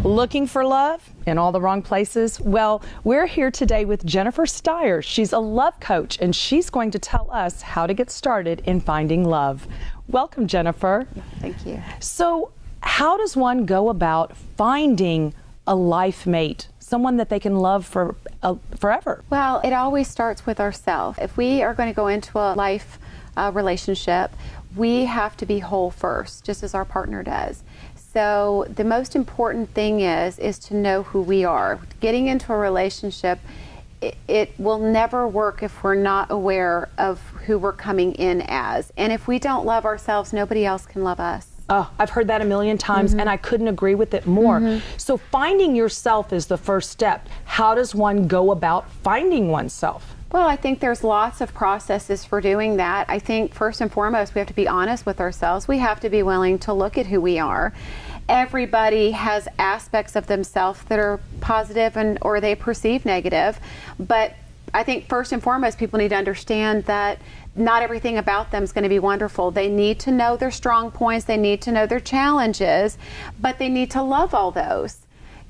Looking for love in all the wrong places? Well, we're here today with Jennifer Styers. She's a love coach, and she's going to tell us how to get started in finding love. Welcome, Jennifer. Thank you. So, how does one go about finding a life mate, someone that they can love for forever? Well, it always starts with ourselves. If we are going to go into a life relationship, we have to be whole first, just as our partner does. So the most important thing is to know who we are. Getting into a relationship, it will never work if we're not aware of who we're coming in as. And if we don't love ourselves, nobody else can love us. Oh, I've heard that a million times, and I couldn't agree with it more. So finding yourself is the first step. How does one go about finding oneself? Well, I think there's lots of processes for doing that. I think first and foremost, we have to be honest with ourselves. We have to be willing to look at who we are. Everybody has aspects of themselves that are positive or they perceive negative. But I think first and foremost, people need to understand that not everything about them is going to be wonderful. They need to know their strong points. They need to know their challenges, but they need to love all those.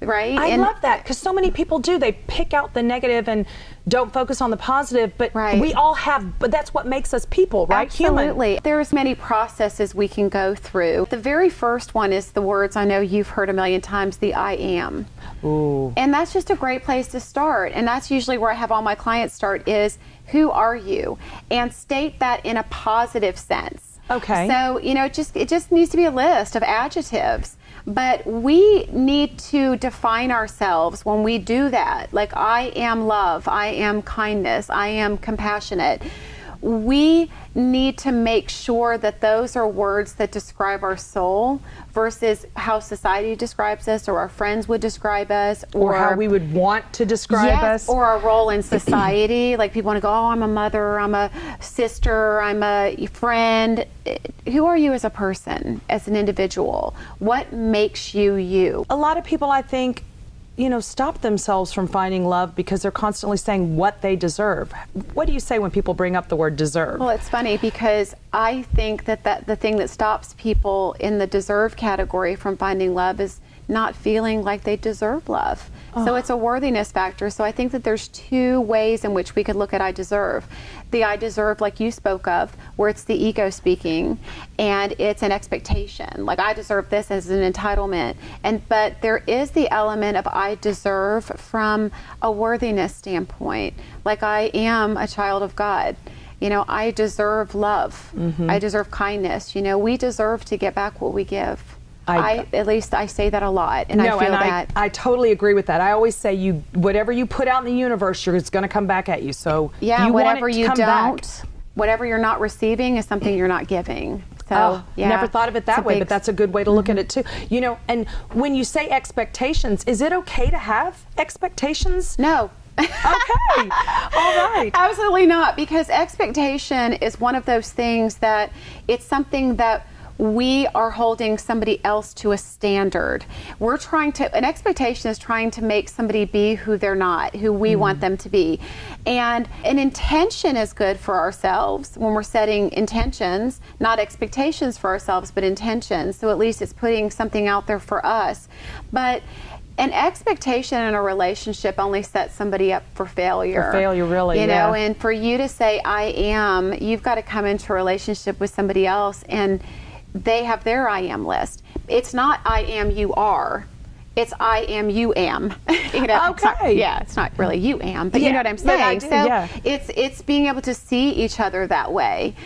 Right? I love that, because so many people do. They pick out the negative and don't focus on the positive, but we all have, but that's what makes us people, right? Absolutely. Human. There's many processes we can go through. The very first one is the words I know you've heard a million times, the I am. Ooh. And that's just a great place to start. And that's usually where I have all my clients start is, who are you? And state that in a positive sense. Okay. So, you know, it just needs to be a list of adjectives. But we need to define ourselves when we do that. Like, I am love, I am kindness, I am compassionate. We need to make sure that those are words that describe our soul versus how society describes us or our friends would describe us. Or how we would want to describe us. Or our role in society. Like, people want to go, oh, I'm a mother, I'm a sister, I'm a friend. Who are you as a person, as an individual? What makes you you? A lot of people, I think, you know, stop themselves from finding love because they're constantly saying what they deserve. What do you say when people bring up the word deserve? Well, it's funny because I think that the thing that stops people in the deserve category from finding love is not feeling like they deserve love. So it's a worthiness factor. So I think that there's two ways in which we could look at I deserve. The I deserve, like you spoke of, where it's the ego speaking and it's an expectation. Like, I deserve this as an entitlement. But there is the element of I deserve from a worthiness standpoint. Like, I am a child of God. You know, I deserve love. I deserve kindness. You know, we deserve to get back what we give. At least I say that a lot, and I feel that. I totally agree with that. I always say whatever you put out in the universe, it's going to come back at you. So yeah, you whatever want it to you come don't, back. Whatever you're not receiving is something you're not giving. So yeah, never thought of it that way, but that's a good way to look at it too. You know, and when you say expectations, is it okay to have expectations? No. Okay. All right. Absolutely not, because expectation is one of those things that it's something that we are holding somebody else to a standard. An expectation is trying to make somebody be who they're not, who we want them to be. And an intention is good for ourselves when we're setting intentions, not expectations for ourselves, but intentions. So at least it's putting something out there for us. But an expectation in a relationship only sets somebody up for failure. For failure, really, you know, and for you to say, I am, you've got to come into a relationship with somebody else and they have their I am list. It's not I am, you are. It's I am, you am. You know, okay. It's not really you am, but you know what I'm saying. It's being able to see each other that way,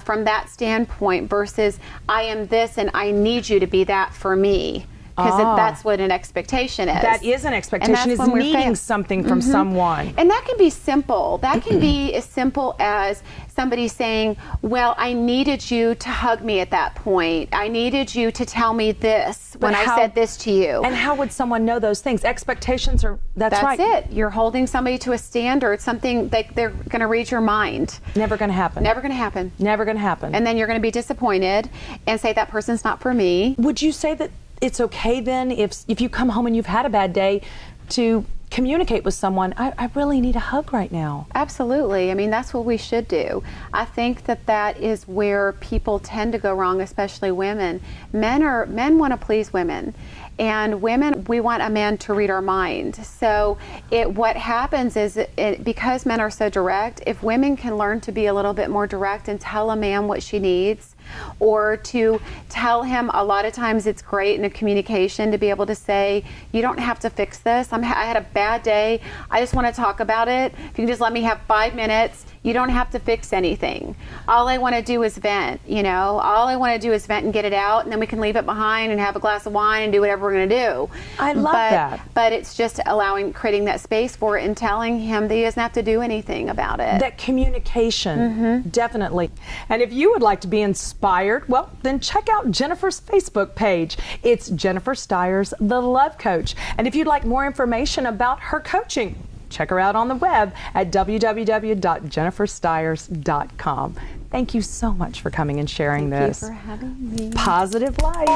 from that standpoint, versus I am this and I need you to be that for me. Because that's what an expectation is. That is an expectation, is needing something from someone. And that can be simple. That can be as simple as somebody saying, well, I needed you to hug me at that point. I needed you to tell me this when I said this to you. And how would someone know those things? Expectations are, that's right. That's it. You're holding somebody to a standard, something they're going to read your mind. Never going to happen. Never going to happen. Never going to happen. And then you're going to be disappointed and say, that person's not for me. Would you say that it's okay then if you come home and you've had a bad day to communicate with someone, I really need a hug right now. Absolutely. I mean, that's what we should do. I think that that is where people tend to go wrong, especially women. Men want to please women. And women, we want a man to read our mind. So what happens is, because men are so direct, if women can learn to be a little bit more direct and tell a man what she needs, or to tell him, a lot of times it's great in a communication to be able to say, you don't have to fix this. I had a bad day. I just want to talk about it. If you can just let me have 5 minutes, you don't have to fix anything. All I want to do is vent, all I want to do is vent and get it out, and then we can leave it behind and have a glass of wine and do whatever we're going to do. I love that. But it's just creating that space for it and telling him that he doesn't have to do anything about it. That communication, definitely. And if you would like to be inspired, well, then check out Jennifer's Facebook page. It's Jennifer Styers, the Love Coach. And if you'd like more information about her coaching, check her out on the web at www.jenniferstyers.com. Thank you so much for coming and sharing this. Thank you for having me. Positive life.